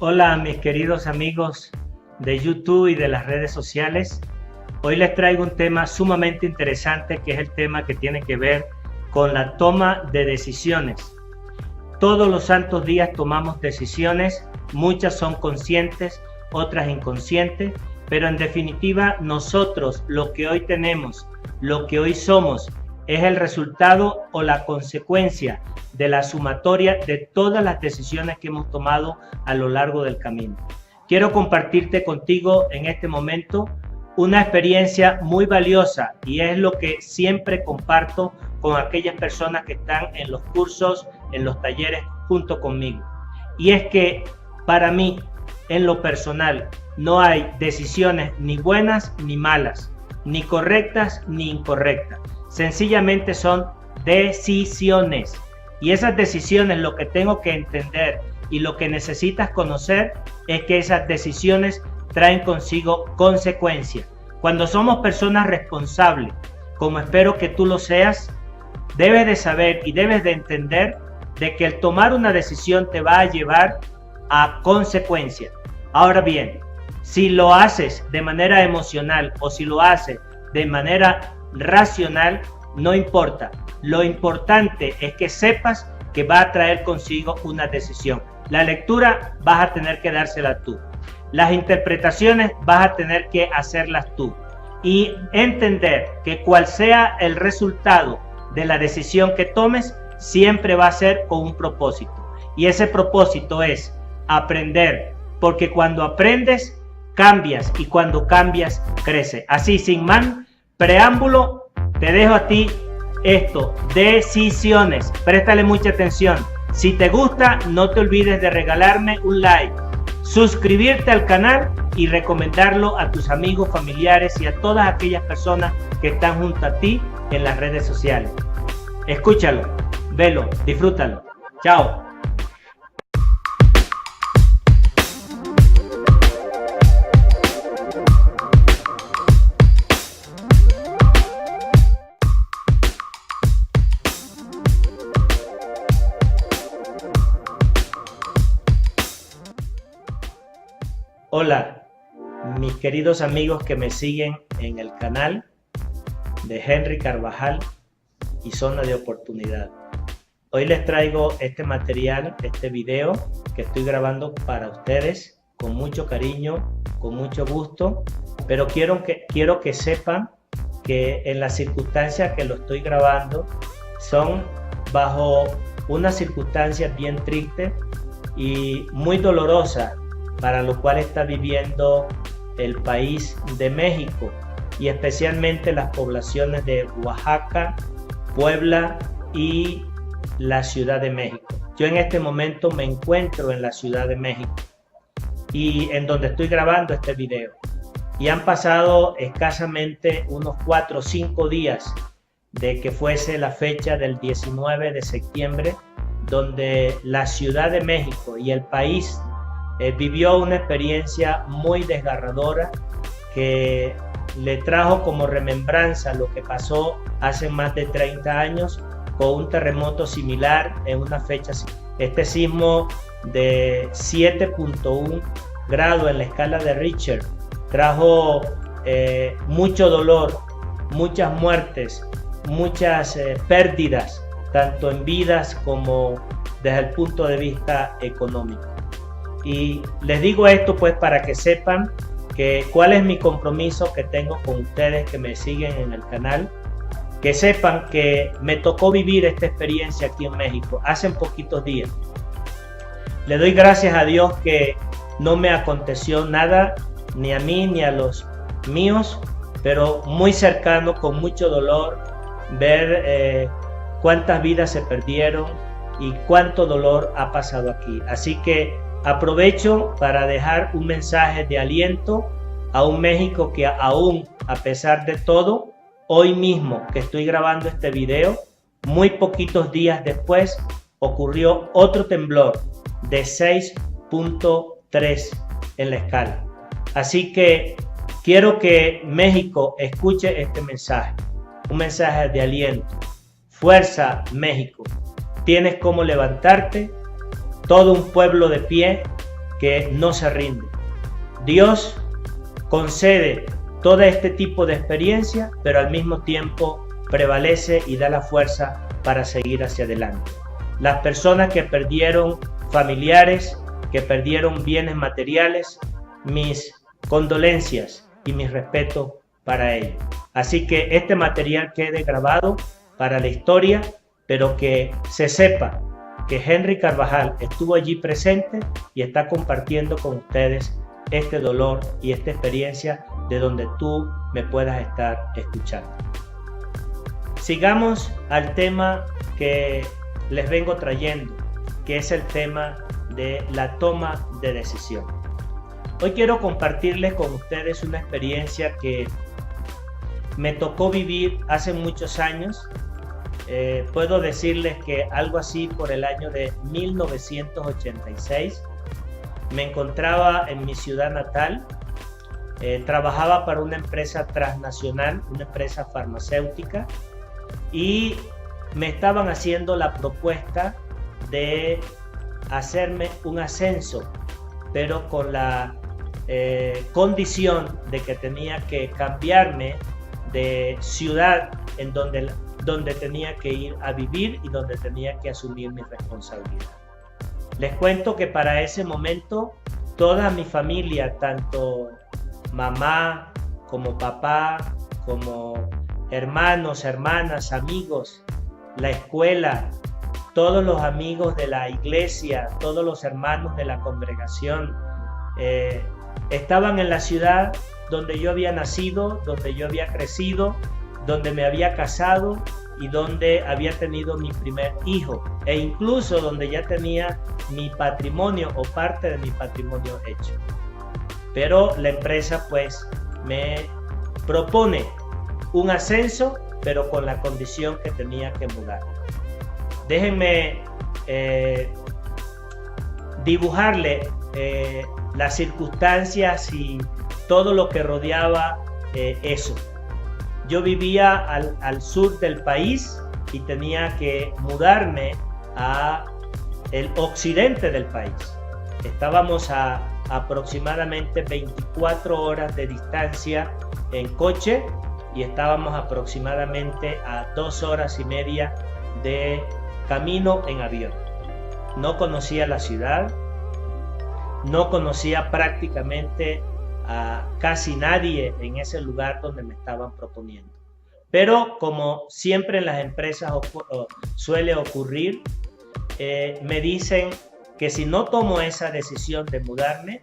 Hola mis queridos amigos de YouTube y de las redes sociales. Hoy les traigo un tema sumamente interesante, que es el tema que tiene que ver con la toma de decisiones. Todos los santos días tomamos decisiones, muchas son conscientes, otras inconscientes, pero en definitiva nosotros lo que hoy tenemos, lo que hoy somos, es el resultado o la consecuencia de la sumatoria de todas las decisiones que hemos tomado a lo largo del camino. Quiero compartirte contigo en este momento una experiencia muy valiosa, y es lo que siempre comparto con aquellas personas que están en los cursos, en los talleres junto conmigo. Y es que para mí, en lo personal, no hay decisiones ni buenas ni malas, ni correctas ni incorrectas. Sencillamente son decisiones. Y esas decisiones, lo que tengo que entender y lo que necesitas conocer es que esas decisiones traen consigo consecuencias. Cuando somos personas responsables, como espero que tú lo seas, debes de saber y debes de entender de que el tomar una decisión te va a llevar a consecuencias. Ahora bien, si lo haces de manera emocional o si lo haces de manera racional, no importa. Lo importante es que sepas que va a traer consigo una decisión. La lectura vas a tener que dársela tú. Las interpretaciones vas a tener que hacerlas tú. Y entender que cual sea el resultado de la decisión que tomes, siempre va a ser con un propósito. Y ese propósito es aprender, porque cuando aprendes, cambias, y cuando cambias, creces. Así, sin más preámbulo, te dejo a ti esto, decisiones. Préstale mucha atención. Si te gusta, no te olvides de regalarme un like, suscribirte al canal y recomendarlo a tus amigos, familiares y a todas aquellas personas que están junto a ti en las redes sociales. Escúchalo, velo, disfrútalo. Chao. Hola, mis queridos amigos que me siguen en el canal de Henry Carvajal y Zona de Oportunidad. Hoy les traigo este material, este video que estoy grabando para ustedes con mucho cariño, con mucho gusto, pero quiero que sepan que en las circunstancias que lo estoy grabando son bajo unas circunstancias bien tristes y muy dolorosas, para lo cual está viviendo el país de México y especialmente las poblaciones de Oaxaca, Puebla y la Ciudad de México. Yo en este momento me encuentro en la Ciudad de México y en donde estoy grabando este video, y han pasado escasamente unos 4 o 5 días de que fuese la fecha del 19 de septiembre, donde la Ciudad de México y el país vivió una experiencia muy desgarradora que le trajo como remembranza lo que pasó hace más de 30 años con un terremoto similar en una fecha. Este sismo de 7.1 grados en la escala de Richter trajo mucho dolor, muchas muertes, muchas pérdidas, tanto en vidas como desde el punto de vista económico. Y les digo esto pues para que sepan cuál es mi compromiso que tengo con ustedes que me siguen en el canal, que sepan que me tocó vivir esta experiencia aquí en México hace poquitos días. Le doy gracias a Dios que no me aconteció nada, ni a mí ni a los míos, pero muy cercano, con mucho dolor, ver cuántas vidas se perdieron y cuánto dolor ha pasado aquí. Así que aprovecho para dejar un mensaje de aliento a un México que aún, a pesar de todo, hoy mismo que estoy grabando este video, muy poquitos días después, ocurrió otro temblor de 6.3 en la escala. Así que quiero que México escuche este mensaje, un mensaje de aliento. Fuerza, México, tienes cómo levantarte, todo un pueblo de pie, que no se rinde. Dios concede todo este tipo de experiencia, pero al mismo tiempo prevalece y da la fuerza para seguir hacia adelante. Las personas que perdieron familiares, que perdieron bienes materiales, mis condolencias y mis respetos para ellos. Así que este material quede grabado para la historia, pero que se sepa que Henry Carvajal estuvo allí presente y está compartiendo con ustedes este dolor y esta experiencia de donde tú me puedas estar escuchando. Sigamos al tema que les vengo trayendo, que es el tema de la toma de decisión. Hoy quiero compartirles con ustedes una experiencia que me tocó vivir hace muchos años. Puedo decirles que algo así por el año de 1986. Me encontraba en mi ciudad natal. Trabajaba para una empresa transnacional, una empresa farmacéutica, y me estaban haciendo la propuesta de hacerme un ascenso, pero con la condición de que tenía que cambiarme de ciudad en donde tenía que ir a vivir y donde tenía que asumir mi responsabilidad. Les cuento que para ese momento toda mi familia, tanto mamá como papá, como hermanos, hermanas, amigos, la escuela, todos los amigos de la iglesia, todos los hermanos de la congregación, estaban en la ciudad donde yo había nacido, donde yo había crecido, donde me había casado y donde había tenido mi primer hijo, e incluso donde ya tenía mi patrimonio o parte de mi patrimonio hecho. Pero la empresa pues me propone un ascenso, pero con la condición que tenía que mudar. Déjenme dibujarle las circunstancias y todo lo que rodeaba eso. Yo vivía al sur del país y tenía que mudarme a el occidente del país. Estábamos a aproximadamente 24 horas de distancia en coche y estábamos aproximadamente a 2 horas y media de camino en avión. No conocía la ciudad, no conocía prácticamente a casi nadie en ese lugar donde me estaban proponiendo. Pero como siempre en las empresas suele ocurrir, me dicen que si no tomo esa decisión de mudarme,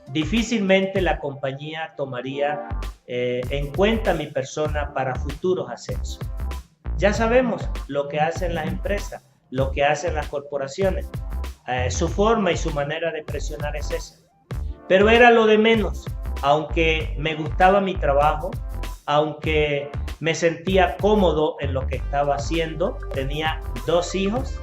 difícilmente la compañía tomaría en cuenta mi persona para futuros ascensos. Ya sabemos lo que hacen las empresas, lo que hacen las corporaciones. Su forma y su manera de presionar es esa. Pero era lo de menos. Aunque me gustaba mi trabajo, aunque me sentía cómodo en lo que estaba haciendo, tenía 2 hijos.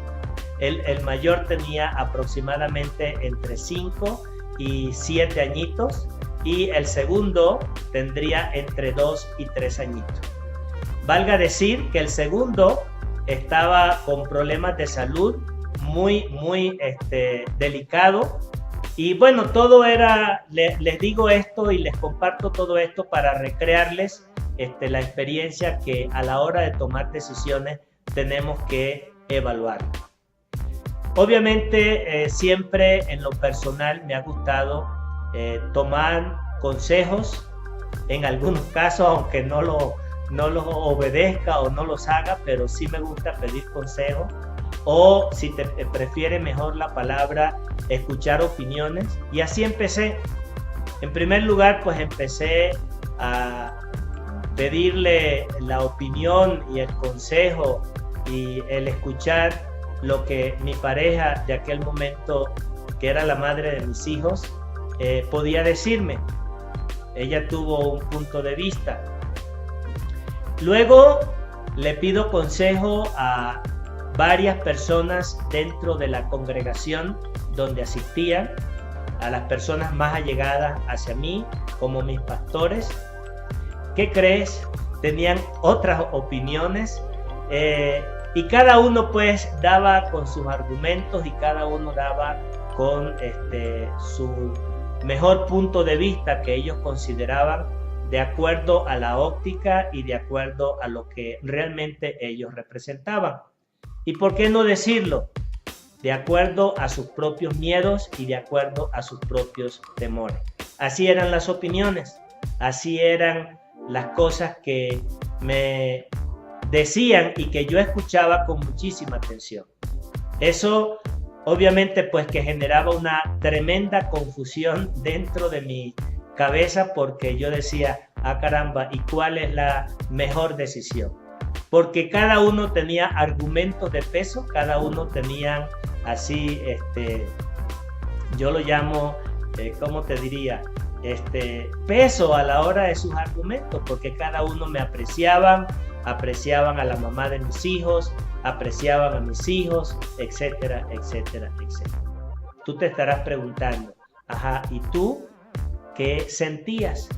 El mayor tenía aproximadamente entre 5 y 7 añitos y el segundo tendría entre 2 y 3 añitos. Valga decir que el segundo estaba con problemas de salud muy delicado. Y bueno, todo era, les digo esto y les comparto todo esto para recrearles la experiencia que a la hora de tomar decisiones tenemos que evaluar. Obviamente siempre en lo personal me ha gustado tomar consejos, en algunos casos aunque no los obedezca o no los haga, pero sí me gusta pedir consejos. O si te prefiere mejor la palabra, escuchar opiniones. Y así empecé. En primer lugar, pues empecé a pedirle la opinión y el consejo y el escuchar lo que mi pareja de aquel momento, que era la madre de mis hijos, podía decirme. Ella tuvo un punto de vista. Luego le pido consejo a varias personas dentro de la congregación donde asistía, a las personas más allegadas hacia mí, como mis pastores. ¿Qué crees? Tenían otras opiniones y cada uno pues daba con sus argumentos y cada uno daba con su mejor punto de vista que ellos consideraban de acuerdo a la óptica y de acuerdo a lo que realmente ellos representaban. ¿Y por qué no decirlo? De acuerdo a sus propios miedos y de acuerdo a sus propios temores. Así eran las opiniones, así eran las cosas que me decían y que yo escuchaba con muchísima atención. Eso obviamente pues que generaba una tremenda confusión dentro de mi cabeza, porque yo decía, caramba, ¿y cuál es la mejor decisión? Porque cada uno tenía argumentos de peso, cada uno tenía así, yo lo llamo, ¿cómo te diría? Peso a la hora de sus argumentos, porque cada uno me apreciaban a la mamá de mis hijos, apreciaban a mis hijos, etcétera, etcétera, etcétera. Tú te estarás preguntando, ¿y tú qué sentías?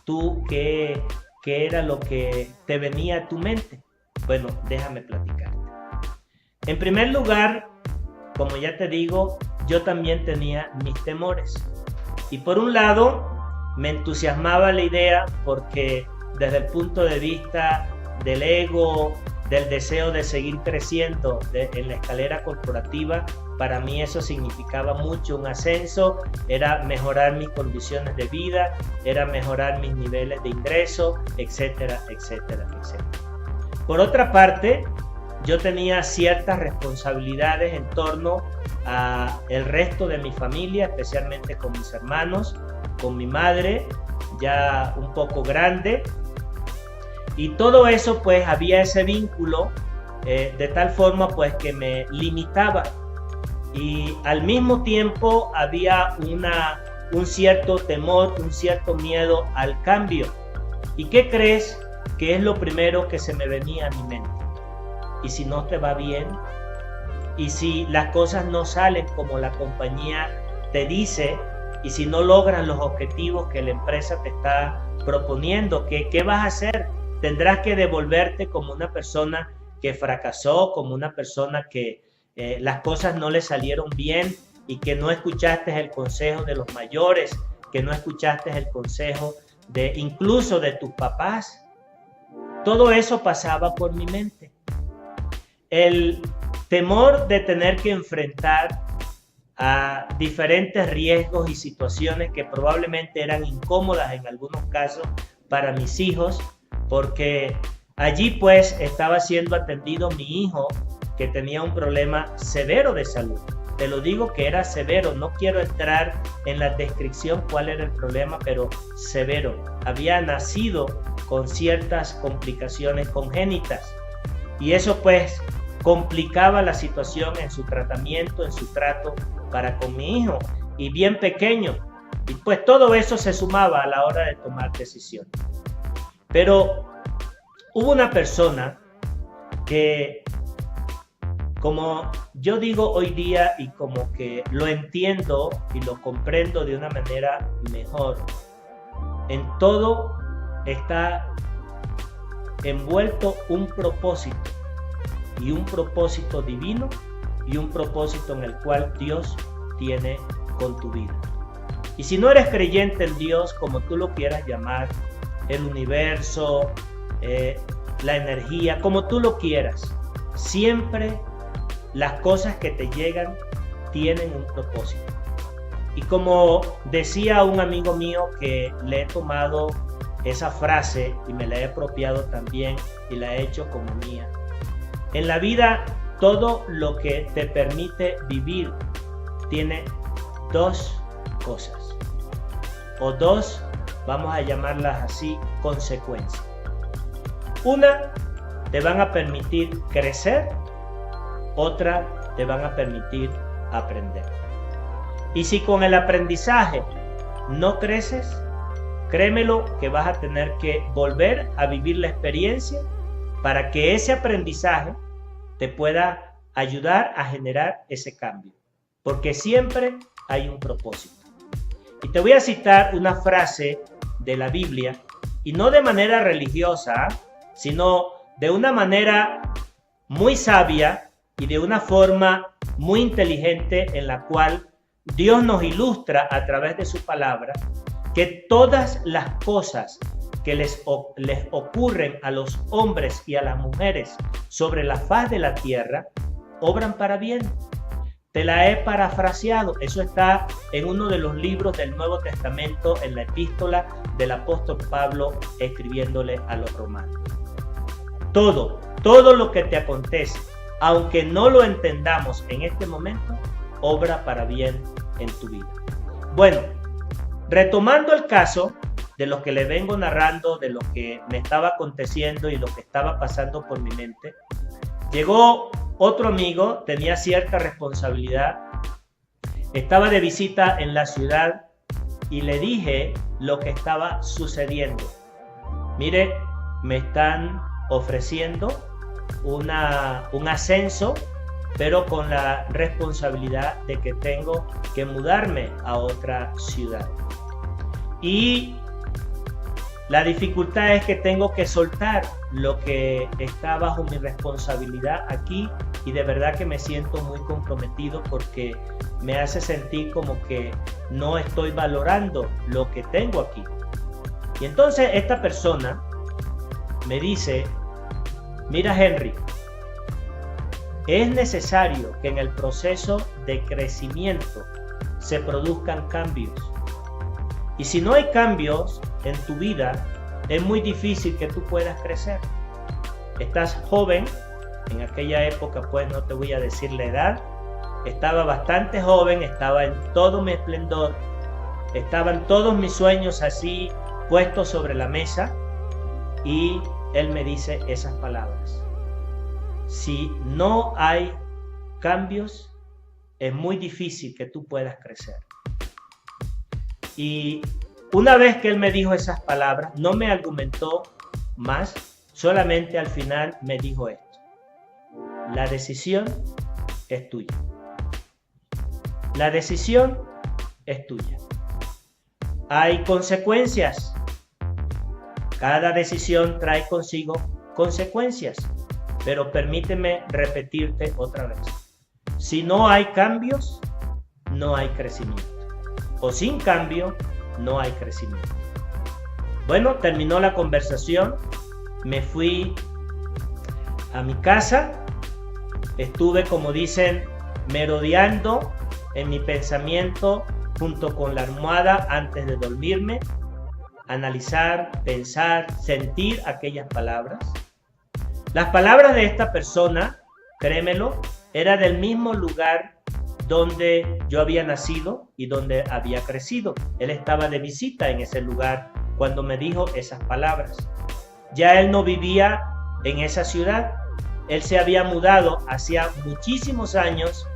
¿Tú qué era lo que te venía a tu mente? Bueno, déjame platicarte. En primer lugar, como ya te digo, yo también tenía mis temores. Y por un lado, me entusiasmaba la idea porque desde el punto de vista del ego, del deseo de seguir creciendo en la escalera corporativa, para mí eso significaba mucho un ascenso, era mejorar mis condiciones de vida, era mejorar mis niveles de ingreso, etcétera, etcétera, etcétera. Por otra parte, yo tenía ciertas responsabilidades en torno a el resto de mi familia, especialmente con mis hermanos, con mi madre, ya un poco grande, y todo eso pues había ese vínculo de tal forma pues que me limitaba, y al mismo tiempo había un cierto temor, un cierto miedo al cambio. ¿Y qué crees que es lo primero que se me venía a mi mente? ¿Y si no te va bien? ¿Y si las cosas no salen como la compañía te dice? ¿Y si no logras los objetivos que la empresa te está proponiendo? ¿Qué vas a hacer? Tendrás que devolverte como una persona que fracasó, como una persona que las cosas no le salieron bien y que no escuchaste el consejo de los mayores, que no escuchaste el consejo incluso de tus papás. Todo eso pasaba por mi mente. El temor de tener que enfrentar a diferentes riesgos y situaciones que probablemente eran incómodas en algunos casos para mis hijos, porque allí pues estaba siendo atendido mi hijo que tenía un problema severo de salud. Te lo digo que era severo, no quiero entrar en la descripción cuál era el problema, pero severo. Había nacido con ciertas complicaciones congénitas y eso pues complicaba la situación en su tratamiento, en su trato para con mi hijo, y bien pequeño. Y pues todo eso se sumaba a la hora de tomar decisiones. Pero hubo una persona que, como yo digo hoy día y como que lo entiendo y lo comprendo de una manera mejor, en todo está envuelto un propósito, y un propósito divino y un propósito en el cual Dios tiene con tu vida. Y si no eres creyente en Dios, como tú lo quieras llamar, el universo, la energía, como tú lo quieras, siempre las cosas que te llegan tienen un propósito. Y como decía un amigo mío, que le he tomado esa frase y me la he apropiado también y la he hecho como mía: en la vida, todo lo que te permite vivir tiene dos cosas, o dos, vamos a llamarlas así, consecuencias. Una, te van a permitir crecer, otra, te van a permitir aprender. Y si con el aprendizaje no creces, créemelo que vas a tener que volver a vivir la experiencia para que ese aprendizaje te pueda ayudar a generar ese cambio, porque siempre hay un propósito. Y te voy a citar una frase de la Biblia, y no de manera religiosa, sino de una manera muy sabia y de una forma muy inteligente, en la cual Dios nos ilustra a través de su palabra que todas las cosas que les ocurren a los hombres y a las mujeres sobre la faz de la tierra obran para bien. Te la he parafraseado. Eso está en uno de los libros del Nuevo Testamento, en la epístola del apóstol Pablo escribiéndole a los romanos. Todo lo que te acontece, aunque no lo entendamos en este momento, obra para bien en tu vida. Bueno, retomando el caso de lo que le vengo narrando, de lo que me estaba aconteciendo y lo que estaba pasando por mi mente, llegó otro amigo, tenía cierta responsabilidad, estaba de visita en la ciudad y le dije lo que estaba sucediendo. Mire, me están ofreciendo un ascenso, pero con la responsabilidad de que tengo que mudarme a otra ciudad. Y la dificultad es que tengo que soltar lo que está bajo mi responsabilidad aquí, y de verdad que me siento muy comprometido porque me hace sentir como que no estoy valorando lo que tengo aquí. Y entonces esta persona me dice: mira, Henry, es necesario que en el proceso de crecimiento se produzcan cambios. Y si no hay cambios en tu vida, es muy difícil que tú puedas crecer. Estás joven, en aquella época pues no te voy a decir la edad, estaba bastante joven, estaba en todo mi esplendor, estaban todos mis sueños así puestos sobre la mesa, y él me dice esas palabras: si no hay cambios, es muy difícil que tú puedas crecer. Y una vez que él me dijo esas palabras, no me argumentó más, solamente al final me dijo esto: la decisión es tuya. La decisión es tuya. Hay consecuencias. Cada decisión trae consigo consecuencias. Pero permíteme repetirte otra vez: si no hay cambios, no hay crecimiento. O sin cambio, no hay crecimiento. Bueno, terminó la conversación. Me fui a mi casa. Estuve, como dicen, merodeando en mi pensamiento junto con la almohada antes de dormirme. Analizar, pensar, sentir aquellas palabras. Las palabras de esta persona, créemelo, era del mismo lugar donde yo había nacido y donde había crecido. Él estaba de visita en ese lugar cuando me dijo esas palabras. Ya él no vivía en esa ciudad. Él se había mudado hacía muchísimos años,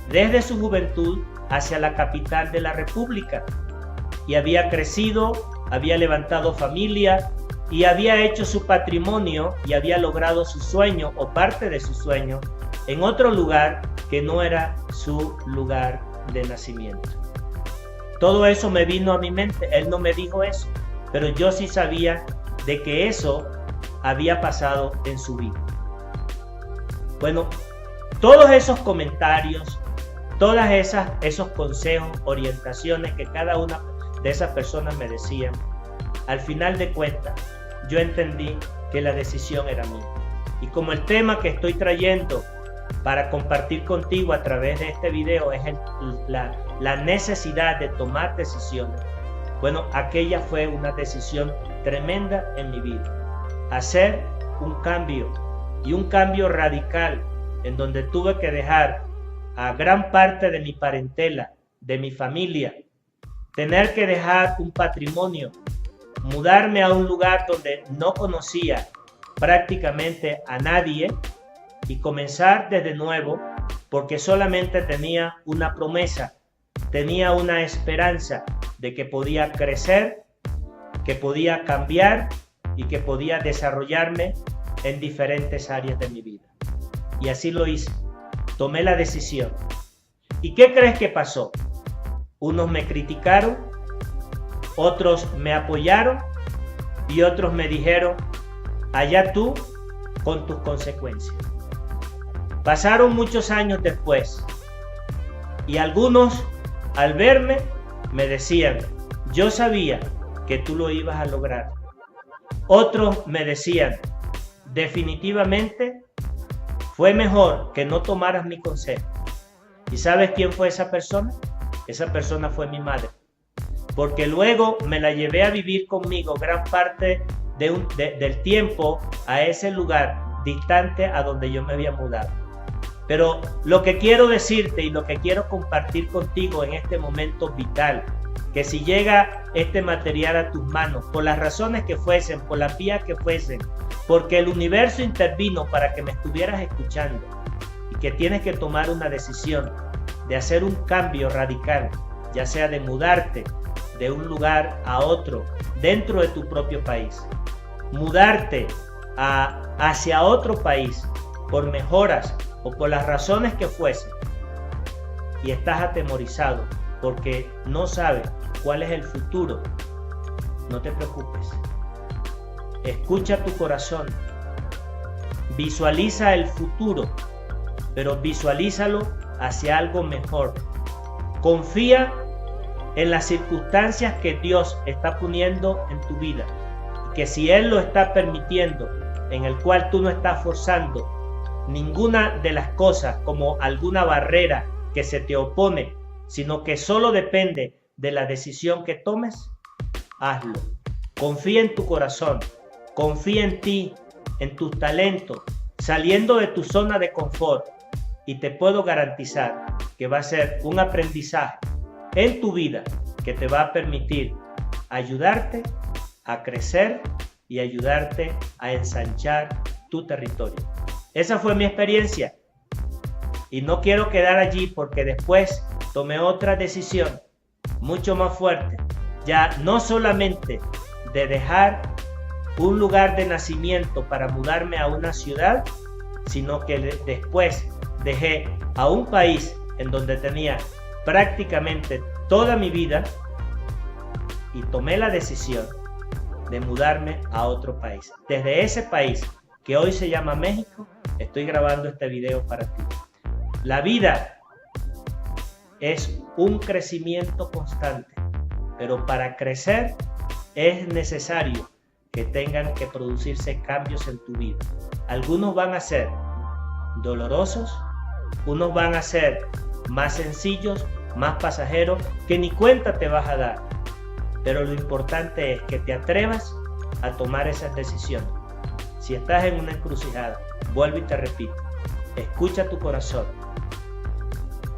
desde su juventud, hacia la capital de la República. Y había crecido, había levantado familia y había hecho su patrimonio y había logrado su sueño o parte de su sueño en otro lugar que no era su lugar de nacimiento. Todo eso me vino a mi mente. Él no me dijo eso, pero yo sí sabía de que eso había pasado en su vida. Bueno, todos esos comentarios, todas esos consejos, orientaciones que cada una de esas personas me decían, al final de cuentas, yo entendí que la decisión era mía. Y como el tema que estoy trayendo para compartir contigo a través de este video es la necesidad de tomar decisiones, bueno, aquella fue una decisión tremenda en mi vida. Hacer un cambio, y un cambio radical, en donde tuve que dejar a gran parte de mi parentela, de mi familia, tener que dejar un patrimonio, mudarme a un lugar donde no conocía prácticamente a nadie y comenzar desde nuevo, porque solamente tenía una promesa, tenía una esperanza de que podía crecer, que podía cambiar y que podía desarrollarme en diferentes áreas de mi vida. Y así lo hice. Tomé la decisión. ¿Y qué crees que pasó? Unos me criticaron, otros me apoyaron y otros me dijeron: allá tú con tus consecuencias. Pasaron muchos años después y algunos al verme me decían, yo sabía que tú lo ibas a lograr. Otros me decían, definitivamente fue mejor que no tomaras mi consejo. ¿Y sabes quién fue esa persona? Esa persona fue mi madre. Porque luego me la llevé a vivir conmigo gran parte del tiempo a ese lugar distante a donde yo me había mudado. Pero lo que quiero decirte y lo que quiero compartir contigo en este momento vital, que si llega este material a tus manos, por las razones que fuesen, por las vías que fuesen, porque el universo intervino para que me estuvieras escuchando y que tienes que tomar una decisión de hacer un cambio radical, ya sea de mudarte de un lugar a otro dentro de tu propio país, mudarte hacia otro país por mejoras o por las razones que fuesen, y estás atemorizado porque no sabes cuál es el futuro, no te preocupes. Escucha tu corazón, visualiza el futuro, pero visualízalo hacia algo mejor. Confía en las circunstancias que Dios está poniendo en tu vida, que si Él lo está permitiendo, en el cual tú no estás forzando ninguna de las cosas como alguna barrera que se te opone, sino que solo depende de la decisión que tomes, hazlo. Confía en tu corazón, confía en ti, en tus talentos, saliendo de tu zona de confort, y te puedo garantizar que va a ser un aprendizaje en tu vida que te va a permitir ayudarte a crecer y ayudarte a ensanchar tu territorio. Esa fue mi experiencia y no quiero quedar allí, porque después tomé otra decisión mucho más fuerte, ya no solamente de dejar un lugar de nacimiento para mudarme a una ciudad, sino que después dejé a un país en donde tenía prácticamente toda mi vida y tomé la decisión de mudarme a otro país. Desde ese país que hoy se llama México, estoy grabando este video para ti. La vida es un crecimiento constante, pero para crecer es necesario que tengan que producirse cambios en tu vida. Algunos van a ser dolorosos, unos van a ser más sencillos, más pasajeros, que ni cuenta te vas a dar. Pero lo importante es que te atrevas a tomar esas decisiones. Si estás en una encrucijada, vuelvo y te repito, escucha tu corazón,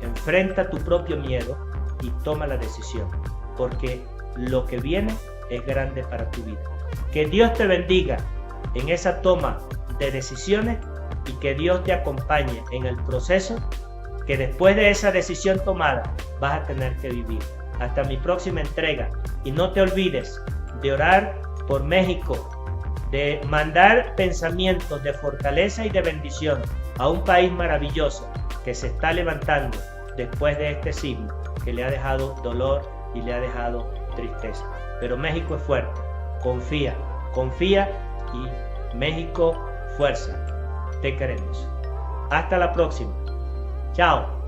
enfrenta tu propio miedo y toma la decisión, porque lo que viene es grande para tu vida. Que Dios te bendiga en esa toma de decisiones y que Dios te acompañe en el proceso que después de esa decisión tomada vas a tener que vivir. Hasta mi próxima entrega, y no te olvides de orar por México, de mandar pensamientos de fortaleza y de bendición a un país maravilloso que se está levantando después de este sismo que le ha dejado dolor y le ha dejado tristeza. Pero México es fuerte, confía y México, fuerza, te queremos. Hasta la próxima, chao.